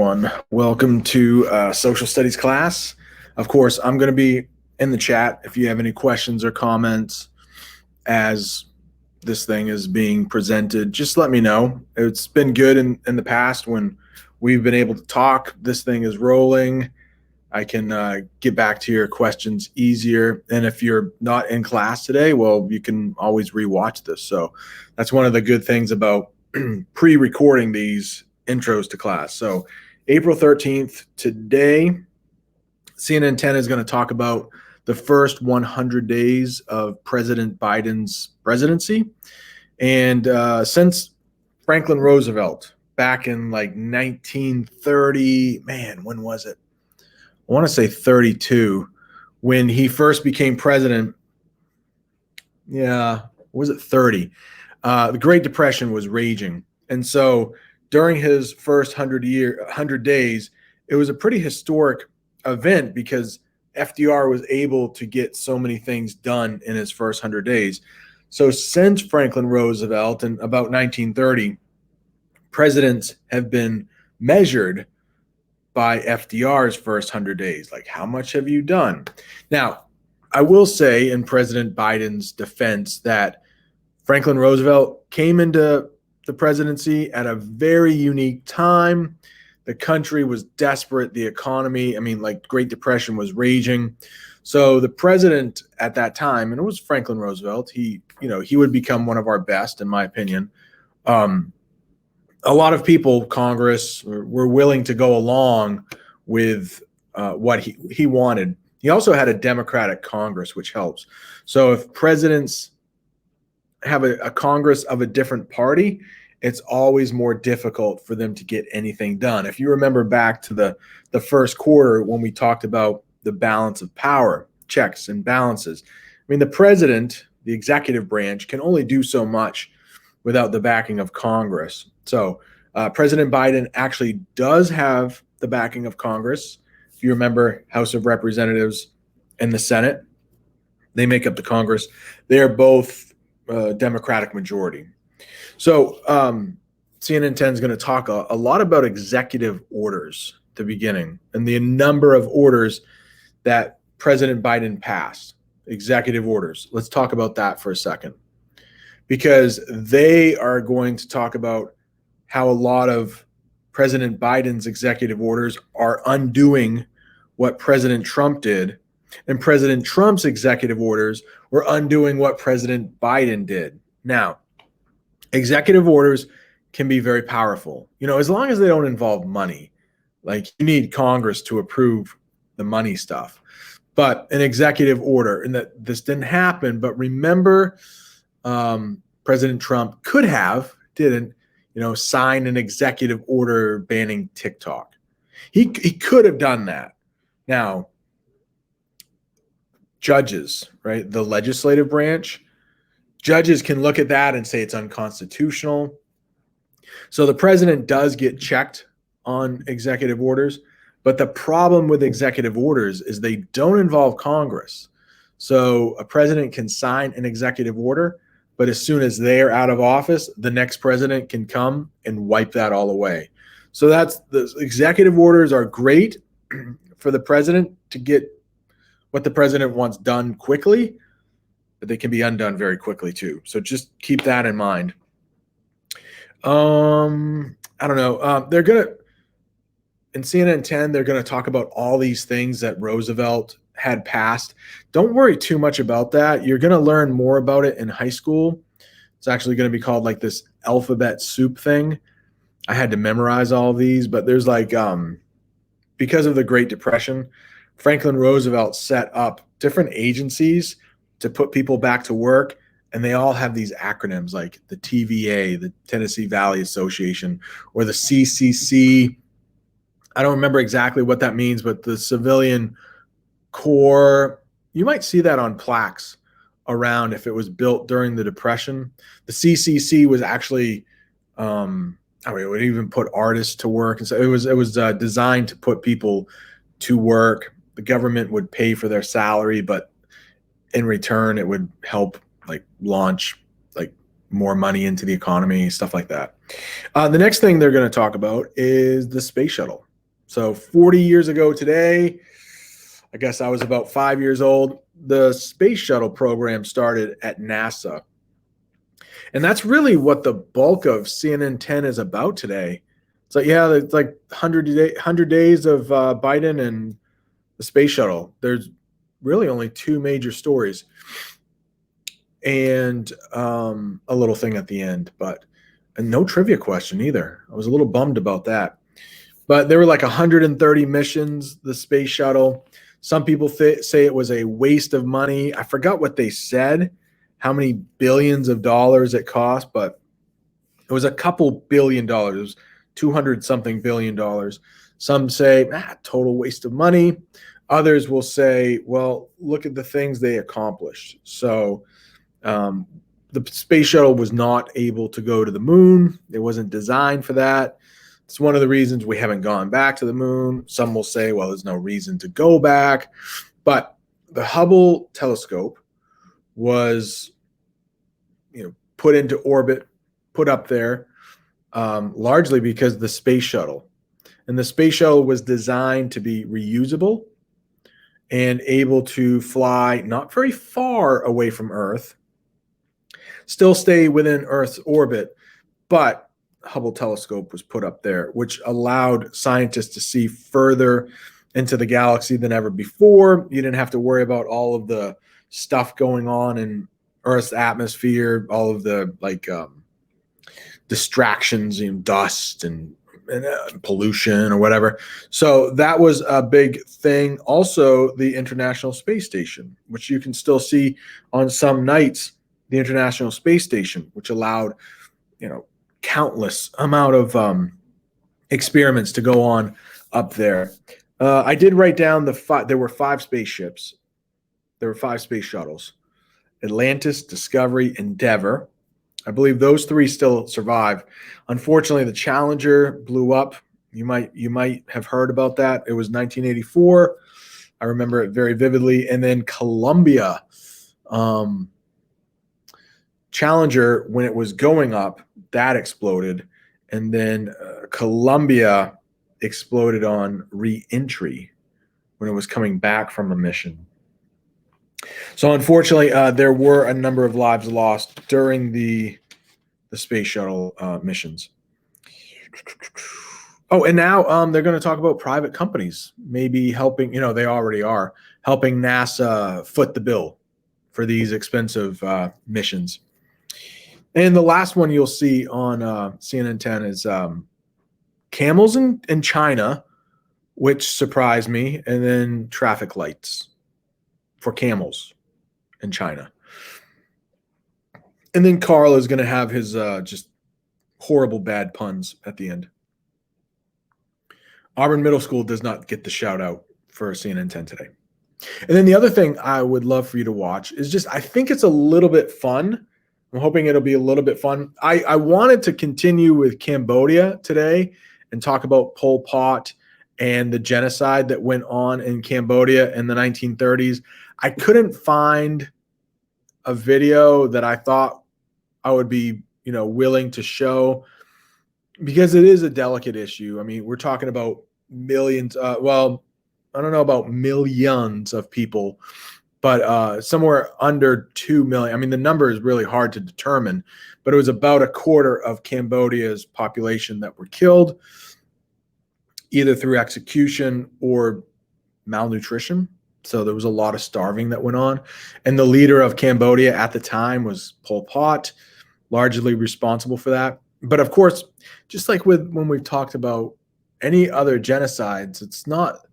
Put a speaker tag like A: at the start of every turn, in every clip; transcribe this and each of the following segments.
A: everyone. Welcome to social studies class. Of course, I'm going to be in the chat if you have any questions or comments as this thing is being presented. Just let me know. It's been good in the past when we've been able to talk. This thing is rolling. I can get back to your questions easier. And if you're not in class today, well, you can always rewatch this. So that's one of the good things about pre-recording these intros to class. So April 13th, today, CNN 10 is going to talk about the first 100 days of President Biden's presidency. And since Franklin Roosevelt back in like 1930, man, when was it? I want to say 32, when he first became president. Yeah, was it 30? The Great Depression was raging. And so during his first 100 days, it was a pretty historic event because FDR was able to get so many things done in his first 100 days. So since Franklin Roosevelt in about 1930, presidents have been measured by FDR's first 100 days. Like, how much have you done? Now, I will say in President Biden's defense that Franklin Roosevelt came into the presidency at a very unique time. The country was desperate. The economy, Great Depression was raging. So the president at that time, and it was Franklin Roosevelt, he would become one of our best, in my opinion. A lot of people, Congress, were willing to go along with what he wanted. He also had a Democratic Congress, which helps. So if presidents have a Congress of a different party, it's always more difficult for them to get anything done. If you remember back to the first quarter when we talked about the balance of power, checks and balances, the president, the executive branch, can only do so much without the backing of Congress. So President Biden actually does have the backing of Congress. If you remember, House of Representatives and the Senate, they make up the Congress. They are both Democratic majority. So CNN 10 is going to talk a lot about executive orders at the beginning and the number of orders that President Biden passed, executive orders. Let's talk about that for a second, because they are going to talk about how a lot of President Biden's executive orders are undoing what President Trump did, and President Trump's executive orders were undoing what President Biden did. Now, executive orders can be very powerful, as long as they don't involve money. Like, you need Congress to approve the money stuff. But an executive order, and that this didn't happen, but remember, President Trump didn't, sign an executive order banning TikTok. He could have done that. Now, judges, right, the legislative branch, judges can look at that and say it's unconstitutional. So the president does get checked on executive orders, but the problem with executive orders is they don't involve Congress. So a president can sign an executive order, but as soon as they're out of office, the next president can come and wipe that all away. So the executive orders are great for the president to get what the president wants done quickly, but they can be undone very quickly too. So just keep that in mind. I don't know. They're going to, in CNN 10, they're going to talk about all these things that Roosevelt had passed. Don't worry too much about that. You're going to learn more about it in high school. It's actually going to be called like this alphabet soup thing. I had to memorize all of these, but there's like, because of the Great Depression, Franklin Roosevelt set up different agencies to put people back to work, and they all have these acronyms like the TVA, the Tennessee Valley Association, or the CCC. I don't remember exactly what that means, but the Civilian Corps, you might see that on plaques around if it was built during the Depression. The CCC was actually, it would even put artists to work. And so it was designed to put people to work. The government would pay for their salary, but in return, it would help launch more money into the economy, stuff like that. The next thing they're going to talk about is the space shuttle. So 40 years ago today, I guess I was about 5 years old, the space shuttle program started at NASA. And that's really what the bulk of CNN 10 is about today. It's like, yeah, it's like 100 days of Biden and the space shuttle. There's really only two major stories and a little thing at the end, but no trivia question either. I was a little bummed about that. But there were like 130 missions, the space shuttle. Some people say it was a waste of money. I forgot what they said, how many billions of dollars it cost, but it was a couple $1 billion. It was 200 something $1 billion. Some say, total waste of money. Others will say, well, look at the things they accomplished. So the space shuttle was not able to go to the moon. It wasn't designed for that. It's one of the reasons we haven't gone back to the moon. Some will say, well, there's no reason to go back. But the Hubble Telescope was, put into orbit, put up there, largely because the space shuttle. And the space shuttle was designed to be reusable and able to fly not very far away from Earth, still stay within Earth's orbit, but Hubble Telescope was put up there, which allowed scientists to see further into the galaxy than ever before. You didn't have to worry about all of the stuff going on in Earth's atmosphere, all of the distractions, dust and pollution or whatever. So that was a big thing. Also, the International Space Station, which you can still see on some nights, the International Space Station, which allowed, countless amount of experiments to go on up there. I did write down there were 5 spaceships. There were 5 space shuttles: Atlantis, Discovery, Endeavour. I believe those 3 still survive. Unfortunately, the Challenger blew up. You might have heard about that. It was 1984. I remember it very vividly. And then Columbia, Challenger, when it was going up, that exploded. And then Columbia exploded on re-entry when it was coming back from a mission. So unfortunately, there were a number of lives lost during the space shuttle missions. Oh, and now they're going to talk about private companies maybe helping, they already are, helping NASA foot the bill for these expensive missions. And the last one you'll see on CNN 10 is Camels in China, which surprised me, and then traffic lights for camels in China. And then Carl is going to have his just horrible bad puns at the end. Auburn Middle School does not get the shout out for CNN 10 today. And then the other thing I would love for you to watch is just, I think it's a little bit fun. I'm hoping it'll be a little bit fun. I wanted to continue with Cambodia today and talk about Pol Pot and the genocide that went on in Cambodia in the 1930s. I couldn't find a video that I thought I would be, willing to show, because it is a delicate issue. I mean, we're talking about millions. Well, I don't know about millions of people, but somewhere under 2 million. I mean, the number is really hard to determine, but it was about a quarter of Cambodia's population that were killed, either through execution or malnutrition. So there was a lot of starving that went on. And the leader of Cambodia at the time was Pol Pot, largely responsible for that. But of course, just like when we've talked about any other genocides, it's not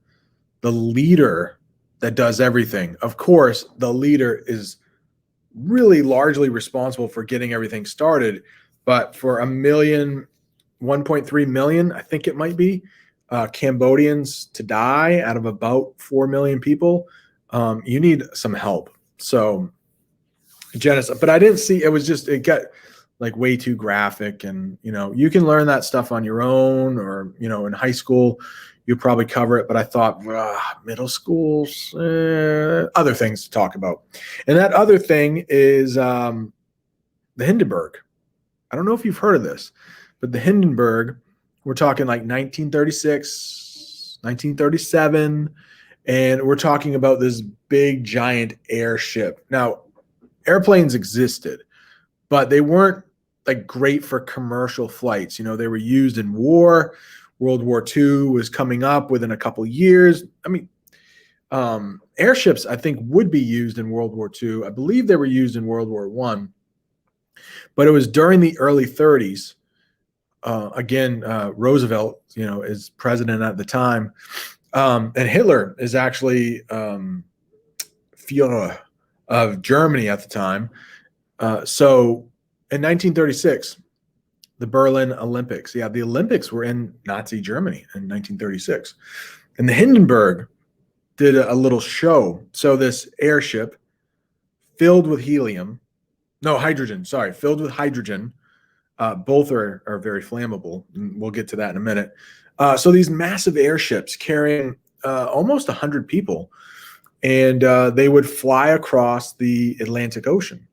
A: the leader that does everything. Of course, the leader is really largely responsible for getting everything started. But for 1.3 million, I think it might be, Cambodians to die out of about 4 million people, you need some help. So genocide, but I didn't see, it got like way too graphic, and you can learn that stuff on your own, or in high school you probably cover it, but I thought middle schools, other things to talk about. And that other thing is the Hindenburg. I don't know if you've heard of this, but the Hindenburg, we're talking like 1936, 1937. And we're talking about this big, giant airship. Now, airplanes existed, but they weren't like great for commercial flights. They were used in war. World War II was coming up within a couple years. I mean, airships, I think, would be used in World War II. I believe they were used in World War I, but it was during the early 30s. Roosevelt, is president at the time. And Hitler is actually Führer of Germany at the time. So in 1936, the Berlin Olympics. Yeah, the Olympics were in Nazi Germany in 1936. And the Hindenburg did a little show. So this airship filled with filled with hydrogen. Both are very flammable. We'll get to that in a minute. So these massive airships carrying almost 100 people, and they would fly across the Atlantic Ocean.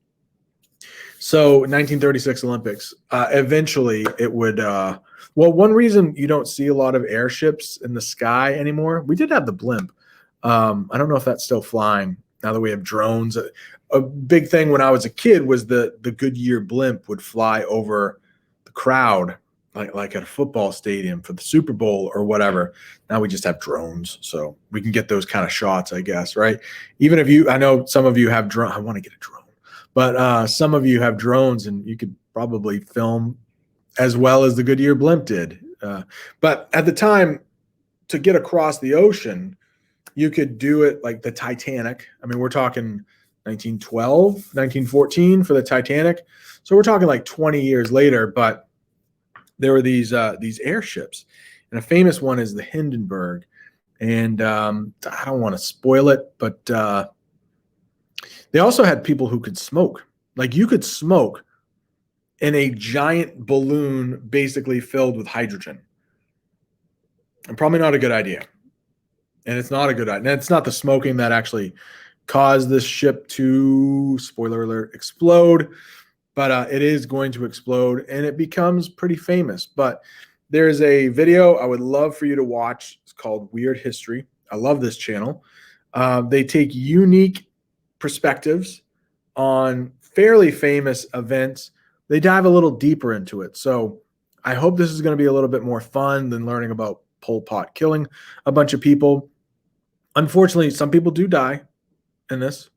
A: So 1936 Olympics, eventually it would, one reason you don't see a lot of airships in the sky anymore, we did have the blimp. I don't know if that's still flying now that we have drones. A big thing when I was a kid was the Goodyear blimp would fly over the crowd, like at a football stadium for the Super Bowl or whatever. Now we just have drones, so we can get those kind of shots, I guess, right? Even if I know some of you have drone. I want to get a drone, but some of you have drones, and you could probably film as well as the Goodyear blimp did. But at the time, to get across the ocean, you could do it like the Titanic. I mean, we're talking 1912, 1914 for the Titanic. So we're talking like 20 years later, but there were these airships. And a famous one is the Hindenburg. And I don't want to spoil it, but they also had people who could smoke. Like you could smoke in a giant balloon basically filled with hydrogen. And probably not a good idea. And it's not a good idea. And it's not the smoking that actually caused this ship to, spoiler alert, explode. But it is going to explode, and it becomes pretty famous. But there's a video I would love for you to watch. It's called Weird History. I love this channel. They take unique perspectives on fairly famous events. They dive a little deeper into it. So I hope this is going to be a little bit more fun than learning about Pol Pot killing a bunch of people. Unfortunately, some people do die in this.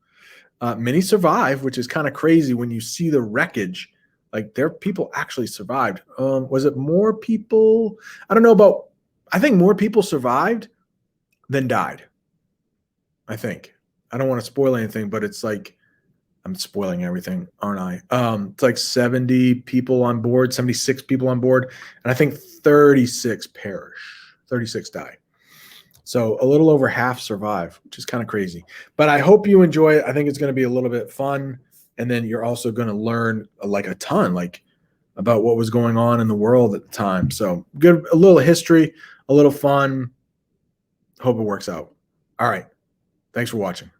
A: Many survive, which is kind of crazy when you see the wreckage. Like people actually survived. Was it more people? I don't know I think more people survived than died. I think. I don't want to spoil anything, but it's like, I'm spoiling everything, aren't I? It's like 70 people on board, 76 people on board. And I think 36 perish, 36 die. So a little over half survive, which is kind of crazy. But I hope you enjoy it. I think it's going to be a little bit fun. And then you're also going to learn like a ton, like about what was going on in the world at the time. So good, a little history, a little fun. Hope it works out. All right. Thanks for watching.